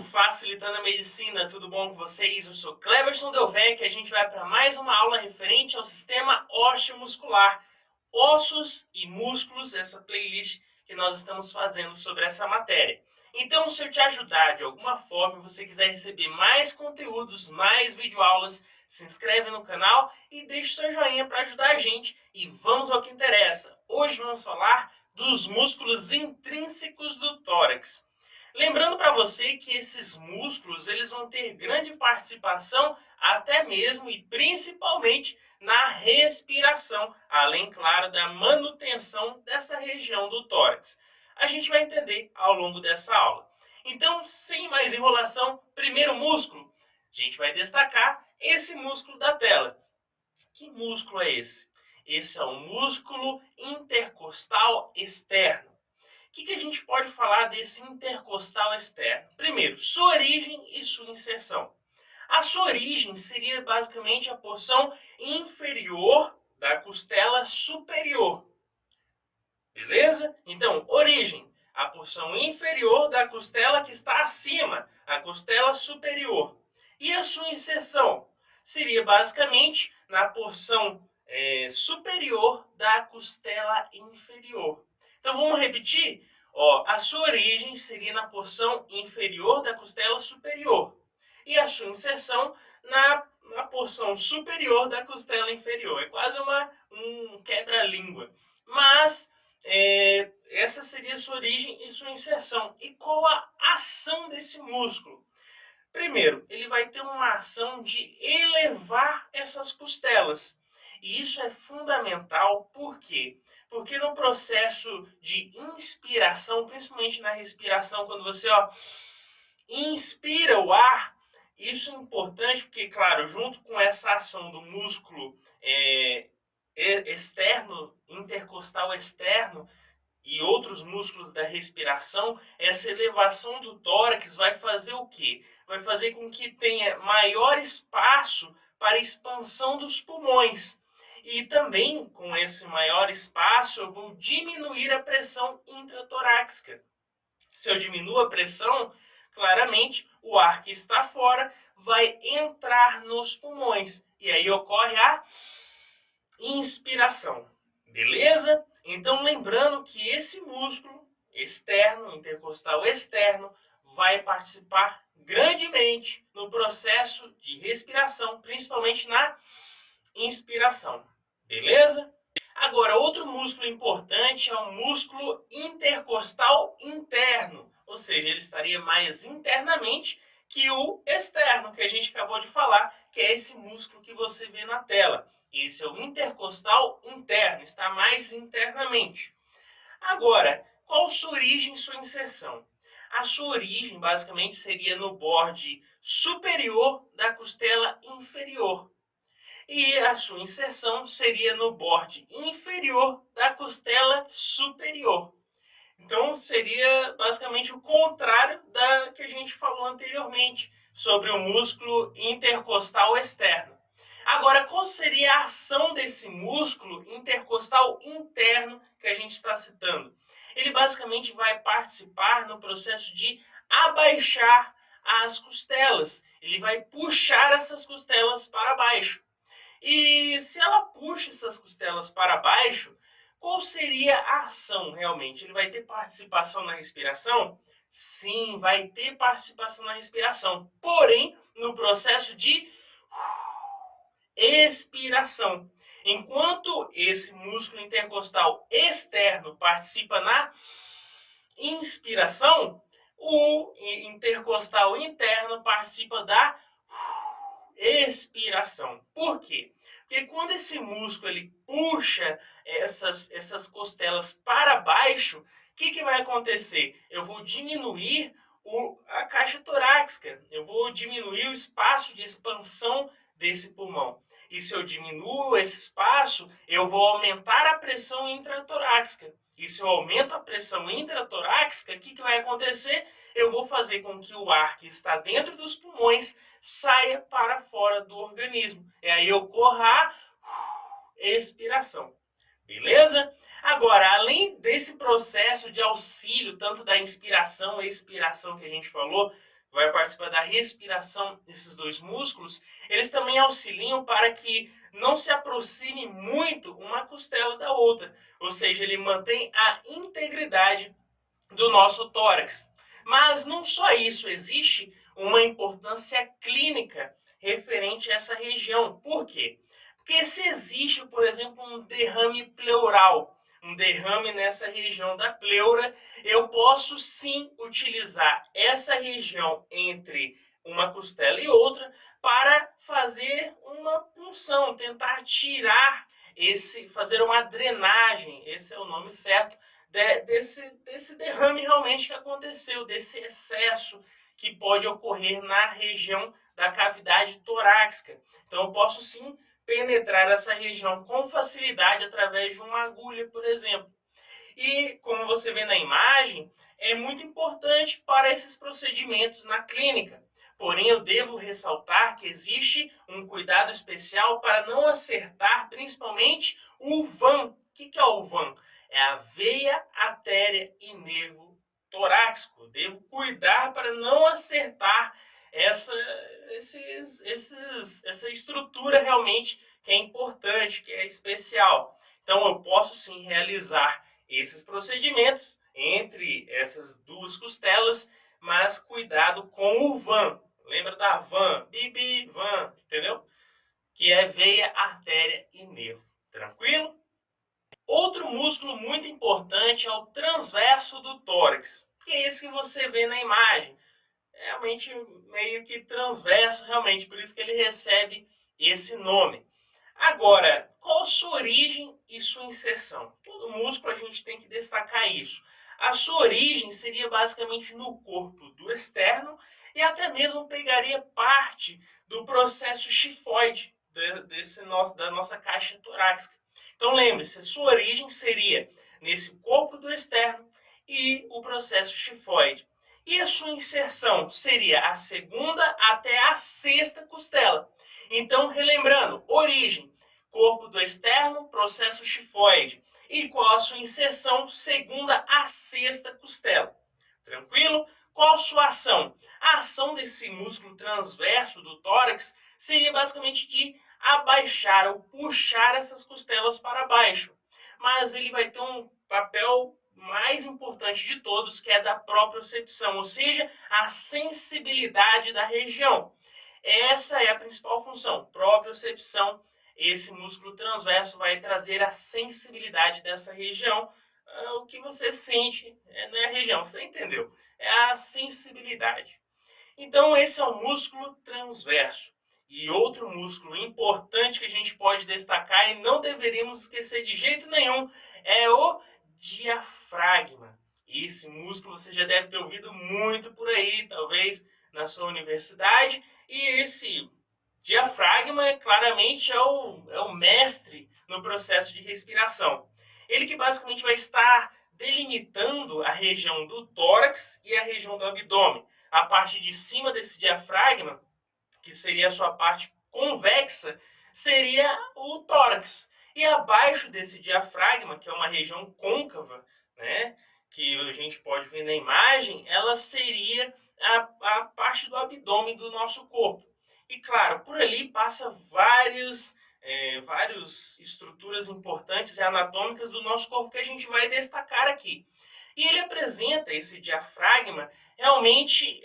Facilitando a Medicina, tudo bom com vocês? Eu sou Cleverson Delvec e a gente vai para mais uma aula referente ao sistema ósseo-muscular, ossos e músculos, essa playlist que nós estamos fazendo sobre essa matéria. Então, se eu te ajudar de alguma forma e você quiser receber mais conteúdos, mais videoaulas, se inscreve no canal e deixa o seu joinha para ajudar a gente. E vamos ao que interessa. Hoje vamos falar dos músculos intrínsecos do tórax. Lembrando para você que esses músculos eles vão ter grande participação até mesmo e principalmente na respiração, além, claro, da manutenção dessa região do tórax. A gente vai entender ao longo dessa aula. Então, sem mais enrolação, primeiro músculo, a gente vai destacar esse músculo da tela. Que músculo é esse? Esse é o músculo intercostal externo. O que a gente pode falar desse intercostal externo? Primeiro, sua origem e sua inserção. A sua origem seria basicamente a porção inferior da costela superior. Beleza? Então, origem, a porção inferior da costela que está acima, a costela superior. E a sua inserção seria basicamente na porção superior da costela inferior. Então vamos repetir? A sua origem seria na porção inferior da costela superior. E a sua inserção na porção superior da costela inferior. É quase um quebra-língua. Mas essa seria a sua origem e sua inserção. E qual a ação desse músculo? Primeiro, ele vai ter uma ação de elevar essas costelas. E isso é fundamental, por quê? Porque no processo de inspiração, principalmente na respiração, quando você inspira o ar, isso é importante porque, claro, junto com essa ação do músculo externo, intercostal externo, e outros músculos da respiração, essa elevação do tórax vai fazer o quê? Vai fazer com que tenha maior espaço para a expansão dos pulmões. E também, com esse maior espaço, eu vou diminuir a pressão intratorácica. Se eu diminuo a pressão, claramente, o ar que está fora vai entrar nos pulmões. E aí ocorre a inspiração. Beleza? Então, lembrando que esse músculo externo, intercostal externo, vai participar grandemente no processo de respiração, principalmente na inspiração. Beleza? Agora, outro músculo importante é o músculo intercostal interno, ou seja, ele estaria mais internamente que o externo, que a gente acabou de falar, que é esse músculo que você vê na tela. Esse é o intercostal interno, está mais internamente. Agora, qual sua origem e sua inserção? A sua origem, basicamente, seria no borde superior da costela inferior. E a sua inserção seria no borde inferior da costela superior. Então, seria basicamente o contrário da que a gente falou anteriormente, sobre o músculo intercostal externo. Agora, qual seria a ação desse músculo intercostal interno que a gente está citando? Ele basicamente vai participar no processo de abaixar as costelas. Ele vai puxar essas costelas para baixo. E se ela puxa essas costelas para baixo, qual seria a ação realmente? Ele vai ter participação na respiração? Sim, vai ter participação na respiração. Porém, no processo de expiração. Enquanto esse músculo intercostal externo participa na inspiração, o intercostal interno participa da expiração. Por quê? Porque quando esse músculo ele puxa essas costelas para baixo, o que vai acontecer? Eu vou diminuir a caixa torácica, eu vou diminuir o espaço de expansão desse pulmão. E se eu diminuo esse espaço, eu vou aumentar a pressão intratorácica. E se eu aumento a pressão intratorácica, o que vai acontecer? Eu vou fazer com que o ar que está dentro dos pulmões saia para fora do organismo. E aí ocorra a expiração. Beleza? Agora, além desse processo de auxílio, tanto da inspiração e expiração que a gente falou, vai participar da respiração desses dois músculos, eles também auxiliam para que não se aproxime muito uma costela da outra, ou seja, ele mantém a integridade do nosso tórax. Mas não só isso, existe uma importância clínica referente a essa região. Por quê? Porque se existe, por exemplo, um derrame pleural, um derrame nessa região da pleura, eu posso sim utilizar essa região entre uma costela e outra para fazer uma punção, tentar tirar fazer uma drenagem, esse é o nome certo, desse derrame realmente que aconteceu, desse excesso que pode ocorrer na região da cavidade torácica. Então eu posso sim penetrar essa região com facilidade através de uma agulha, por exemplo. E como você vê na imagem, é muito importante para esses procedimentos na clínica. Porém, eu devo ressaltar que existe um cuidado especial para não acertar principalmente o VAM. O que é o VAM? É a veia, artéria e nervo torácico. Devo cuidar para não acertar essa estrutura realmente que é importante, que é especial. Então, eu posso sim realizar esses procedimentos entre essas duas costelas, mas cuidado com o VAM. Lembra da VAM? Bibi, VAM, entendeu? Que é veia, artéria e nervo. Tranquilo? Outro músculo muito importante é o transverso do tórax, que é esse que você vê na imagem. É realmente meio que transverso, realmente, por isso que ele recebe esse nome. Agora, qual sua origem e sua inserção? Todo músculo a gente tem que destacar isso. A sua origem seria basicamente no corpo do externo e até mesmo pegaria parte do processo chifoide da nossa caixa torácica. Então lembre-se, a sua origem seria nesse corpo do externo e o processo chifoide. E a sua inserção seria a segunda até a sexta costela. Então, relembrando, origem, corpo do externo, processo chifoide. E qual a sua inserção? Segunda a sexta costela. Tranquilo? Qual a sua ação? A ação desse músculo transverso do tórax seria basicamente de abaixar ou puxar essas costelas para baixo. Mas ele vai ter um papel mais importante de todos, que é da propriocepção, ou seja, a sensibilidade da região. Essa é a principal função, propriocepção. Esse músculo transverso vai trazer a sensibilidade dessa região. O que você sente não é a região, você entendeu? É a sensibilidade. Então, esse é o músculo transverso. E outro músculo importante que a gente pode destacar e não deveríamos esquecer de jeito nenhum é o diafragma. Esse músculo você já deve ter ouvido muito por aí, talvez na sua universidade. E esse diafragma claramente é o mestre no processo de respiração. Ele que basicamente vai estar delimitando a região do tórax e a região do abdômen. A parte de cima desse diafragma, que seria a sua parte convexa, seria o tórax. E abaixo desse diafragma, que é uma região côncava, né, que a gente pode ver na imagem, ela seria a parte do abdômen do nosso corpo. E claro, por ali passa várias estruturas importantes e anatômicas do nosso corpo que a gente vai destacar aqui. E ele apresenta esse diafragma realmente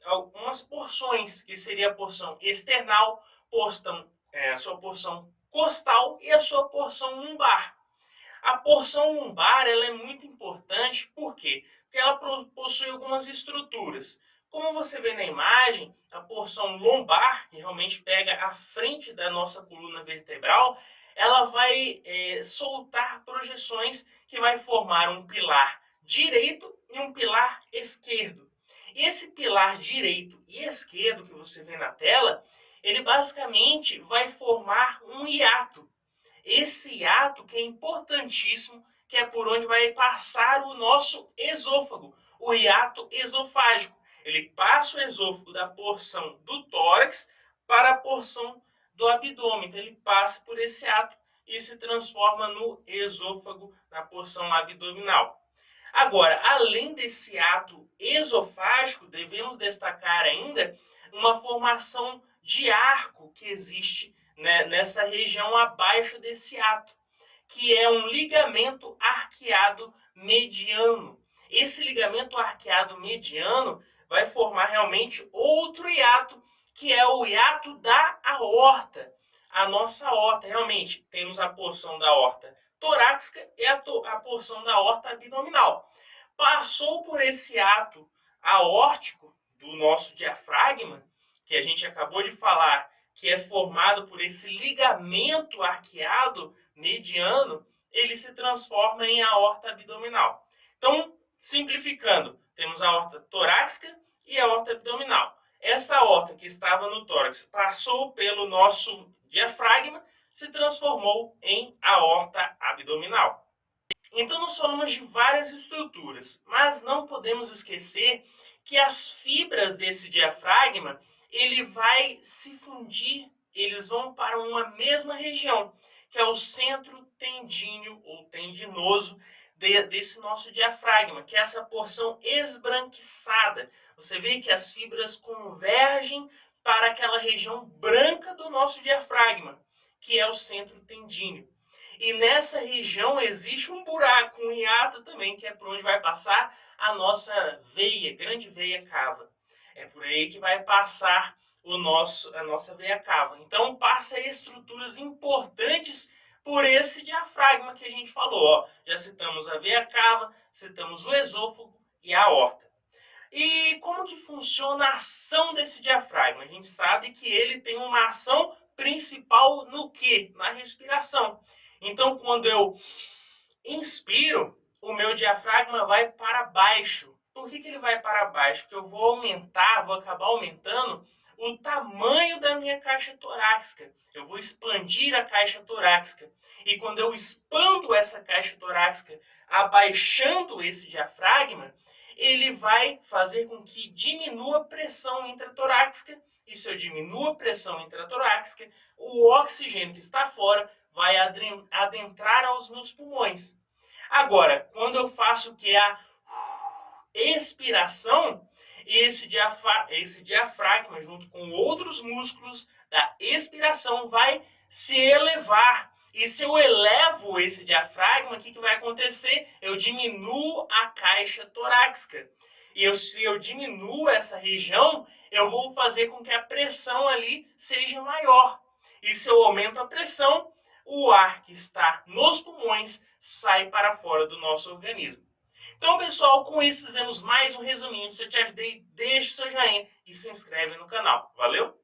algumas porções, que seria a porção external, a sua porção costal e a sua porção lumbar. A porção lumbar ela é muito importante, por quê? Porque ela possui algumas estruturas. Como você vê na imagem, a porção lombar, que realmente pega a frente da nossa coluna vertebral, ela vai soltar projeções que vai formar um pilar direito e um pilar esquerdo. E esse pilar direito e esquerdo que você vê na tela, ele basicamente vai formar um hiato. Esse hiato que é importantíssimo, que é por onde vai passar o nosso esôfago, o hiato esofágico. Ele passa o esôfago da porção do tórax para a porção do abdômen. Então ele passa por esse hiato e se transforma no esôfago, na porção abdominal. Agora, além desse ato esofágico, devemos destacar ainda uma formação de arco que existe, né, nessa região abaixo desse ato, que é um ligamento arqueado mediano. Esse ligamento arqueado mediano vai formar realmente outro hiato, que é o hiato da aorta. A nossa aorta, realmente, temos a porção da aorta torácica e a porção da aorta abdominal. Passou por esse ato aórtico do nosso diafragma, que a gente acabou de falar, que é formado por esse ligamento arqueado mediano, ele se transforma em aorta abdominal. Então, simplificando, temos a aorta torácica e a aorta abdominal. Essa aorta que estava no tórax passou pelo nosso diafragma, se transformou em aorta abdominal. Então, nós falamos de várias estruturas, mas não podemos esquecer que as fibras desse diafragma, ele vai se fundir, eles vão para uma mesma região, que é o centro tendíneo ou tendinoso desse nosso diafragma, que é essa porção esbranquiçada. Você vê que as fibras convergem para aquela região branca do nosso diafragma, que é o centro tendíneo. E nessa região existe um buraco, um hiato também, que é por onde vai passar a nossa veia, grande veia cava. É por aí que vai passar a nossa veia cava. Então passa estruturas importantes por esse diafragma que a gente falou. Ó. Já citamos a veia cava, citamos o esôfago e a aorta. E como que funciona a ação desse diafragma? A gente sabe que ele tem uma ação principal no quê? Na respiração. Então, quando eu inspiro, o meu diafragma vai para baixo. Por que ele vai para baixo? Porque eu vou acabar aumentando o tamanho da minha caixa torácica. Eu vou expandir a caixa torácica. E quando eu expando essa caixa torácica, abaixando esse diafragma, ele vai fazer com que diminua a pressão intratorácica. E se eu diminuo a pressão intratorácica, o oxigênio que está fora vai adentrar aos meus pulmões. Agora, quando eu faço que a expiração, esse diafragma, junto com outros músculos da expiração, vai se elevar. E se eu elevo esse diafragma, o que vai acontecer? Eu diminuo a caixa torácica. E se eu diminuo essa região, eu vou fazer com que a pressão ali seja maior. E se eu aumento a pressão, o ar que está nos pulmões sai para fora do nosso organismo. Então, pessoal, com isso fizemos mais um resuminho. Se eu te ajudei, deixe seu joinha e se inscreve no canal. Valeu?